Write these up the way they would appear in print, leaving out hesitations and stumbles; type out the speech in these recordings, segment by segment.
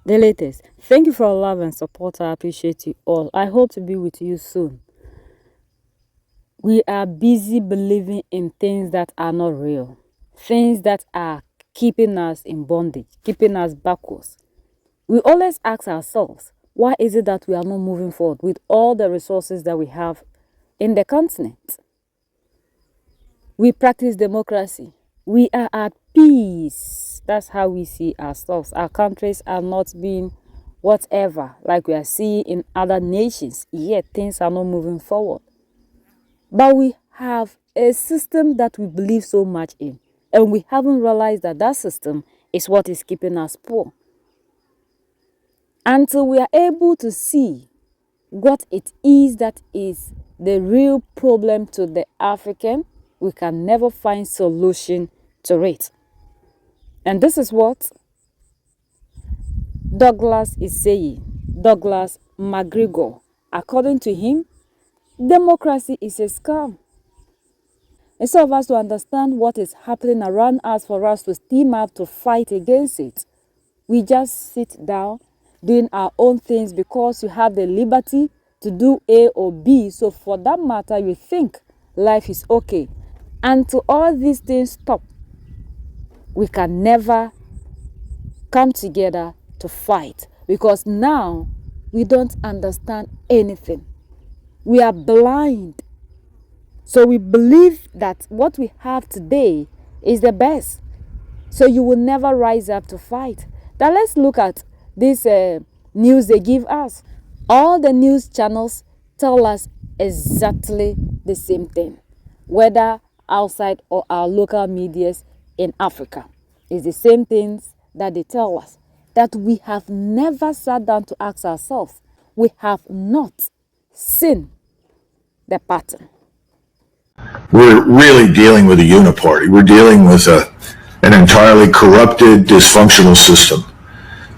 the latest. Thank you for your love and support. I appreciate you all. I hope to be with you soon. We are busy believing in things that are not real, things that are keeping us in bondage, keeping us backwards. We always ask ourselves, why is it that we are not moving forward with all the resources that we have in the continent? We practice democracy. We are at peace. That's how we see ourselves. Our countries are not being whatever like we are seeing in other nations, yet things are not moving forward. But we have a system that we believe so much in, and we haven't realized that that system is what is keeping us poor. Until we are able to see what it is that is the real problem to the African, we can never find solution to it. And this is what Douglas is saying. Douglas McGregor. According to him, democracy is a scam. Instead of us to understand what is happening around us for us to steam up to fight against it, we just sit down doing our own things because you have the liberty to do A or B. So for that matter, you think life is okay. Until all these things stop, we can never come together to fight, because now we don't understand anything. We are blind. So we believe that what we have today is the best. So you will never rise up to fight. Now let's look at this news they give us. All the news channels tell us exactly the same thing, whether outside or our local medias in Africa. It's the same things that they tell us, that we have never sat down to ask ourselves. We have not seen the pattern. We're really dealing with a uniparty. We're dealing with an entirely corrupted, dysfunctional system.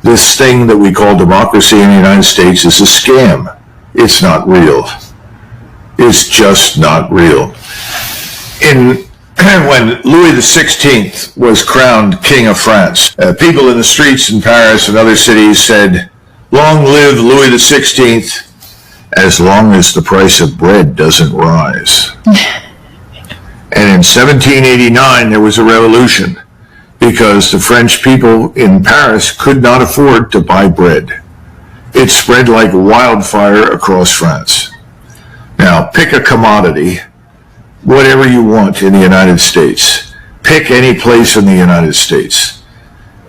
This thing that we call democracy in the United States is a scam. It's not real. It's just not real. When Louis XVI was crowned King of France, people in the streets in Paris and other cities said, "Long live Louis XVI, as long as the price of bread doesn't rise." And in 1789, there was a revolution because the French people in Paris could not afford to buy bread. It spread like wildfire across France. Now, pick a commodity, whatever you want in the United States. Pick any place in the United States,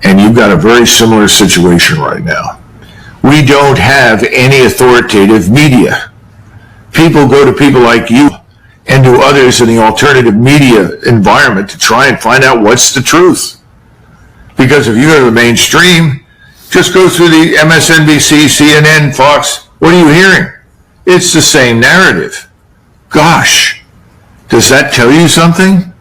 and you've got a very similar situation right now. We don't have any authoritative media. People go to people like you and to others in the alternative media environment to try and find out what's the truth. Because if you go to the mainstream, just go through the MSNBC, CNN, Fox, what are you hearing? It's the same narrative. Gosh, does that tell you something?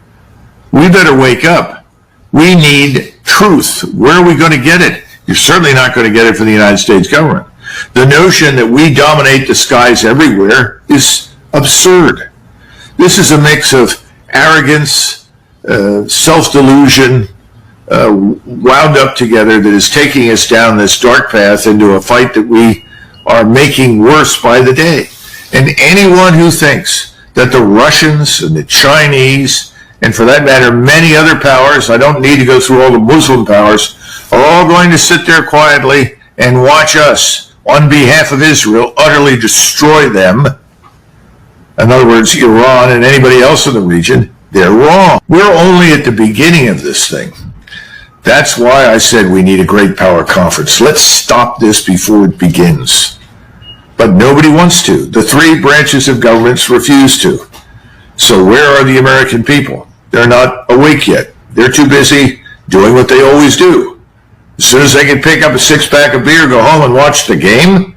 We better wake up. We need truth. Where are we going to get it? You're certainly not going to get it from the United States government. The notion that we dominate the skies everywhere is absurd. This is a mix of arrogance, self-delusion, wound up together, that is taking us down this dark path into a fight that we are making worse by the day. And anyone who thinks that the Russians and the Chinese, and for that matter, many other powers, I don't need to go through all the Muslim powers, are all going to sit there quietly and watch us, on behalf of Israel, utterly destroy them. In other words, Iran and anybody else in the region, they're wrong. We're only at the beginning of this thing. That's why I said we need a great power conference. Let's stop this before it begins. But nobody wants to. The three branches of governments refuse to. So where are the American people? They're not awake yet. They're too busy doing what they always do. As soon as they can pick up a six-pack of beer, go home and watch the game,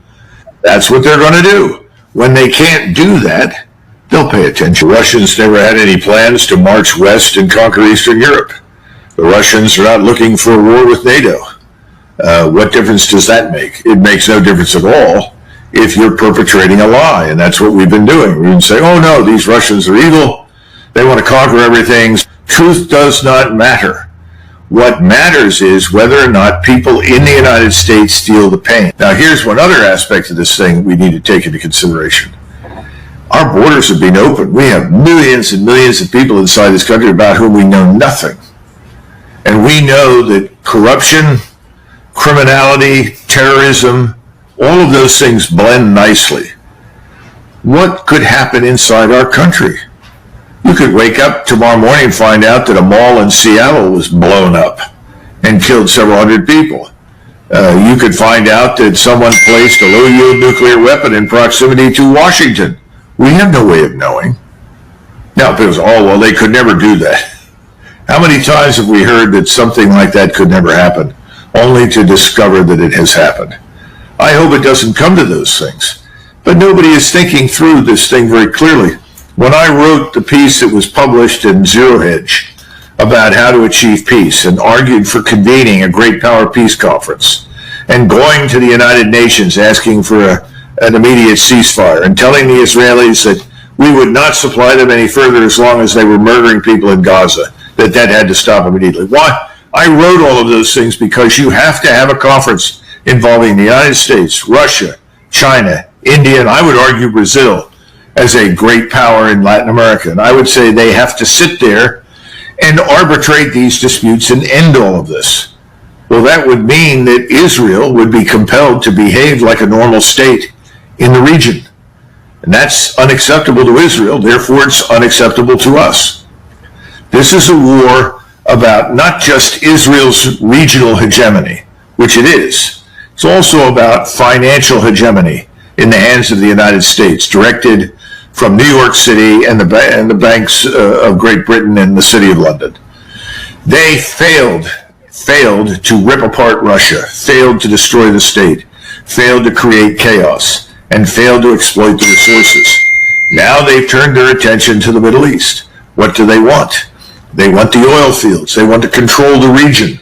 that's what they're going to do. When they can't do that, they'll pay attention. The Russians never had any plans to march west and conquer Eastern Europe. The Russians are not looking for a war with NATO. What difference does that make? It makes no difference at all if you're perpetrating a lie, and that's what we've been doing. We've been saying, oh no, these Russians are evil. They want to conquer everything. Truth does not matter. What matters is whether or not people in the United States feel the pain. Now, here's one other aspect of this thing we need to take into consideration. Our borders have been open. We have millions and millions of people inside this country about whom we know nothing. And we know that corruption, criminality, terrorism, all of those things blend nicely. What could happen inside our country? You could wake up tomorrow morning and find out that a mall in Seattle was blown up and killed several hundred people. You could find out that someone placed a low-yield nuclear weapon in proximity to Washington. We have no way of knowing. Now, people say, oh, well, they could never do that. How many times have we heard that something like that could never happen, only to discover that it has happened? I hope it doesn't come to those things. But nobody is thinking through this thing very clearly. When I wrote the piece that was published in Zero Hedge about how to achieve peace and argued for convening a great power peace conference and going to the United Nations asking for an immediate ceasefire and telling the Israelis that we would not supply them any further as long as they were murdering people in Gaza, that had to stop immediately. Why? I wrote all of those things because you have to have a conference involving the United States, Russia, China, India, and I would argue Brazil as a great power in Latin America. And I would say they have to sit there and arbitrate these disputes and end all of this. Well, that would mean that Israel would be compelled to behave like a normal state in the region. And that's unacceptable to Israel, therefore it's unacceptable to us. This is a war about not just Israel's regional hegemony, which it is. It's also about financial hegemony in the hands of the United States, directed from New York City and the banks of Great Britain and the City of London. They failed to rip apart Russia, failed to destroy the state, failed to create chaos, and failed to exploit the resources. Now they've turned their attention to the Middle East. What do they want? They want the oil fields. They want to control the region.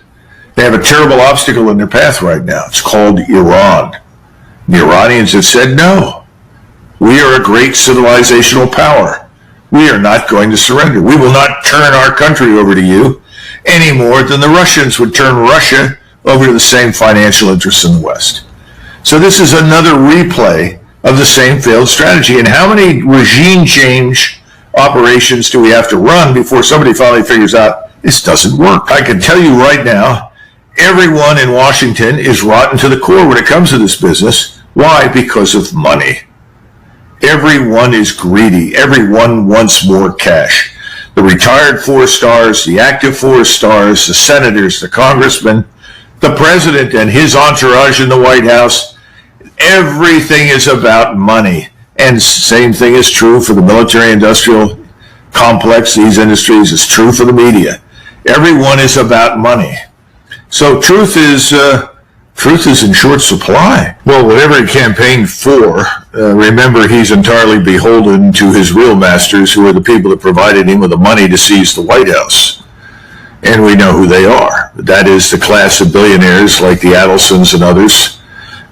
They have a terrible obstacle in their path right now. It's called Iran. The Iranians have said, no, we are a great civilizational power. We are not going to surrender. We will not turn our country over to you any more than the Russians would turn Russia over to the same financial interests in the West. So this is another replay of the same failed strategy. And how many regime change operations do we have to run before somebody finally figures out this doesn't work? I can tell you right now, everyone in Washington is rotten to the core when it comes to this business. Why? Because of money. Everyone is greedy. Everyone wants more cash. The retired 4-stars, the active 4-stars, the senators, the congressmen, the president and his entourage in the White House, everything is about money. And same thing is true for the military-industrial complex, these industries. It's true for the media. Everyone is about money. So truth is in short supply. Well, whatever he campaigned for, remember he's entirely beholden to his real masters, who are the people that provided him with the money to seize the White House. And we know who they are. That is the class of billionaires like the Adelsons and others,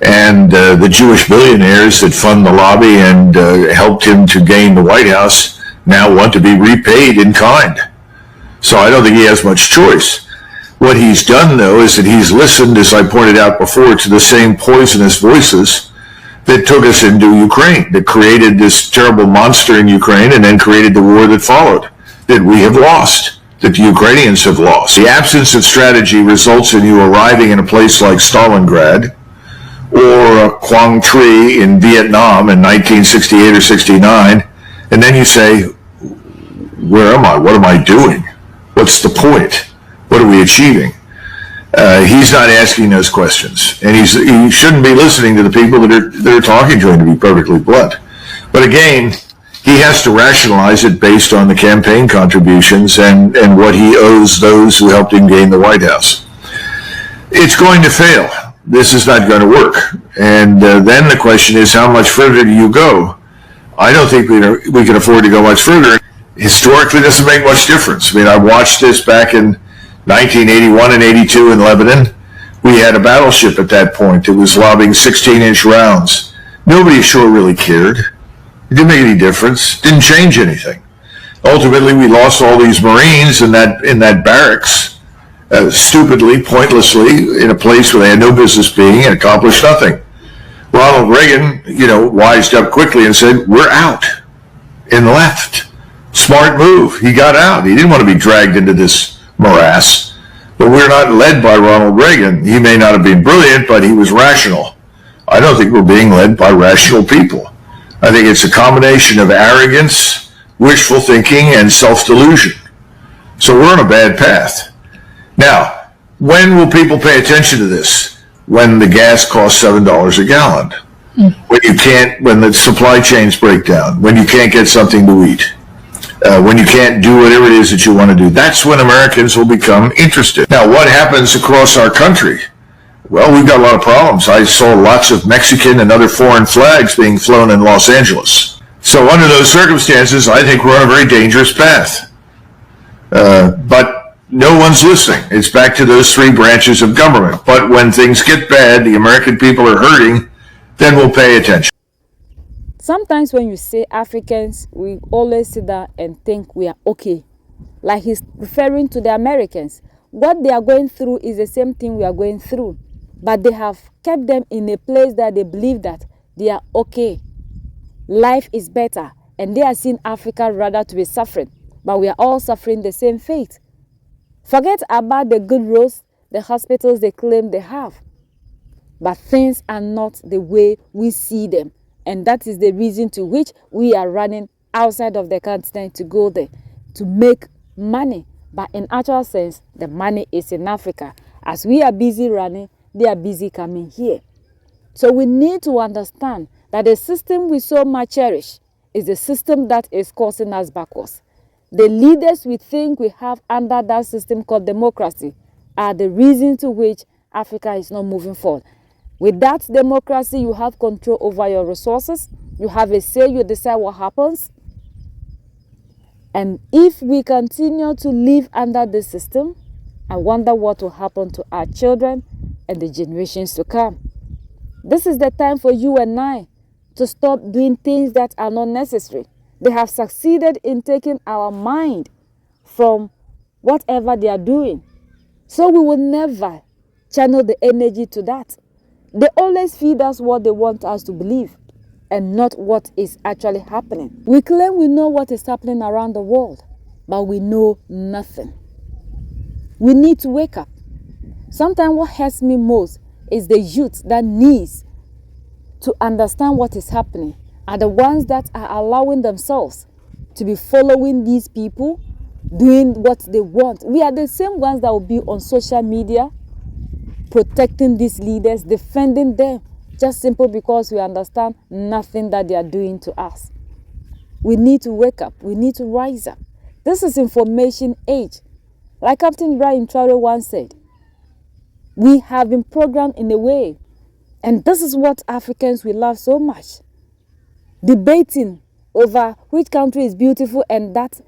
and the Jewish billionaires that fund the lobby and helped him to gain the White House now want to be repaid in kind. So I don't think he has much choice. What he's done, though, is that he's listened, as I pointed out before, to the same poisonous voices that took us into Ukraine, that created this terrible monster in Ukraine and then created the war that followed, that we have lost, that the Ukrainians have lost. The absence of strategy results in you arriving in a place like Stalingrad or Quang Tri in Vietnam in 1968 or 69, and then you say, where am I? What am I doing? What's the point? What are we achieving? He's not asking those questions, and he shouldn't be listening to the people that are talking to him, to be perfectly blunt. But again, he has to rationalize it based on the campaign contributions and what he owes those who helped him gain the White House. It's going to fail. This is not going to work. And then the question is, how much further do you go? I don't think we can afford to go much further. Historically, it doesn't make much difference. I mean, I watched this back in 1981 and 82 in Lebanon. We had a battleship at that point. It was lobbing 16-inch rounds. Nobody sure really cared. It didn't make any difference. Didn't change anything. Ultimately, we lost all these Marines in that barracks, stupidly, pointlessly, in a place where they had no business being and accomplished nothing. Ronald Reagan, wised up quickly and said, we're out, and left. Smart move. He got out. He didn't want to be dragged into this morass. But we're not led by Ronald Reagan. He may not have been brilliant, but he was rational. I don't think we're being led by rational people. I think it's a combination of arrogance, wishful thinking, and self-delusion. So we're on a bad path. Now, when will people pay attention to this? When the gas costs $7 a gallon. When the supply chains break down, when you can't get something to eat, when you can't do whatever it is that you want to do. That's when Americans will become interested. Now, what happens across our country? Well, we've got a lot of problems. I saw lots of Mexican and other foreign flags being flown in Los Angeles. So under those circumstances, I think we're on a very dangerous path. But no one's listening. It's back to those three branches of government. But when things get bad, the American people are hurting, then we'll pay attention. Sometimes when you say Africans, we always sit down and think we are okay. Like he's referring to the Americans. What they are going through is the same thing we are going through. But they have kept them in a place that they believe that they are okay. Life is better. And they are seeing Africa rather to be suffering. But we are all suffering the same fate. Forget about the good roads, the hospitals they claim they have. But things are not the way we see them. And that is the reason to which we are running outside of the continent to go there, to make money. But in actual sense, the money is in Africa. As we are busy running, they are busy coming here. So we need to understand that the system we so much cherish is the system that is causing us backwards. The leaders we think we have under that system called democracy are the reason to which Africa is not moving forward. With that democracy, you have control over your resources. You have a say, you decide what happens. And if we continue to live under this system, I wonder what will happen to our children and the generations to come. This is the time for you and I to stop doing things that are not necessary. They have succeeded in taking our mind from whatever they are doing. So we will never channel the energy to that. They always feed us what they want us to believe and not what is actually happening. We claim we know what is happening around the world, but we know nothing. We need to wake up. Sometimes what hurts me most is the youth that needs to understand what is happening are the ones that are allowing themselves to be following these people, doing what they want. We are the same ones that will be on social media, protecting these leaders, defending them, just simply because we understand nothing that they are doing to us. We need to wake up. We need to rise up. This is information age. Like Captain Ibrahim Traore once said, we have been programmed in a way, and this is what Africans we love so much. Debating over which country is beautiful and that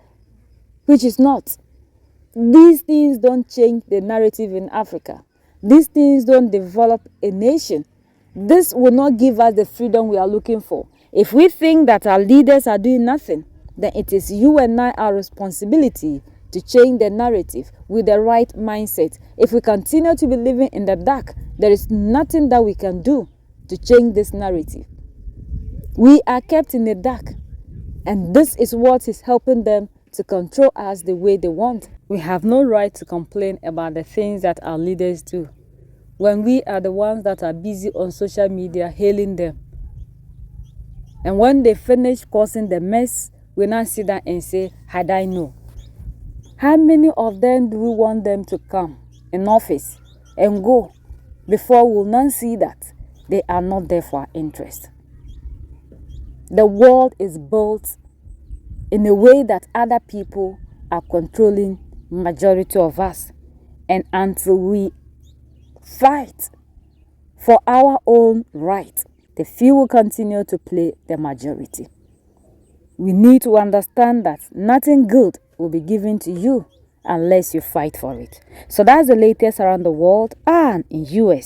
which is not. These things don't change the narrative in Africa. These things don't develop a nation. This will not give us the freedom we are looking for. If we think that our leaders are doing nothing, then it is you and I our responsibility to change the narrative with the right mindset. If we continue to be living in the dark, there is nothing that we can do to change this narrative. We are kept in the dark, and this is what is helping them to control us the way they want. We have no right to complain about the things that our leaders do when we are the ones that are busy on social media hailing them. And when they finish causing the mess, we now sit down and say, had I known. How many of them do we want them to come in office and go before we will not see that they are not there for our interest? The world is built in a way that other people are controlling majority of us. And until we fight for our own right, the few will continue to play the majority. We need to understand that nothing good will be given to you unless you fight for it. So that's the latest around the world and in US.